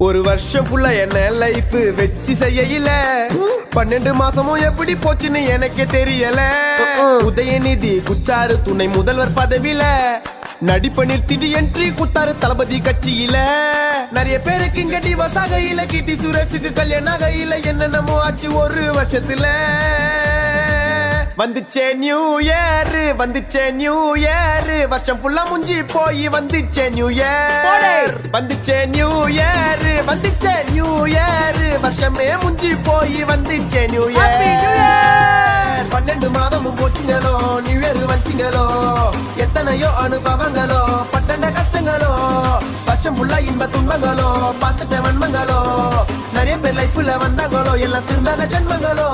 ஒரு வருஷம் ஃபுல்லா என்ன லைஃப் வெச்சு செய்யல 12 மாசமும் எப்படி போச்சுன்னு எனக்கே தெரியல. உதயநிதி குச்சாரு துணை முதல்வர் பதவியில, நடிப்ப நிறுத்திட்டு என்ட்ரி குத்தாரு தளபதி கட்சியில. நிறைய பேருக்கு இங்க டிவோர்ஸ் ஆகையில, கீர்த்தி சுரேஷுக்கு கல்யாணம் ஆகையில, என்னென்னமோ ஆச்சு ஒரு வருஷத்துல. வந்துச்சே நியூ இயர், வந்துச்சே நியூ இயர், வருஷம் ஃபுல்லா முஞ்சி போய் வந்துச்சே நியூ இயர். வந்துச்சே நியூ இயர், வந்துச்சே நியூ இயர், வருஷமே முஞ்சி போய் வந்துச்சே நியூ இயர். 12 மாதமும் போச்சுங்களோ, நியூ இயர் வச்சிங்களோ, எத்தனையோ அனுபவங்களோ, பட்டண்ட கஷ்டங்களோ, வருஷம் ஃபுல்லா இன்ப துன்பங்களோ, பார்த்துட்ட வன்மங்களோ, நிறைய பேர் லைஃப்ல வந்தாங்களோ, எல்லாம் திருந்தாத ஜென்மங்களோ.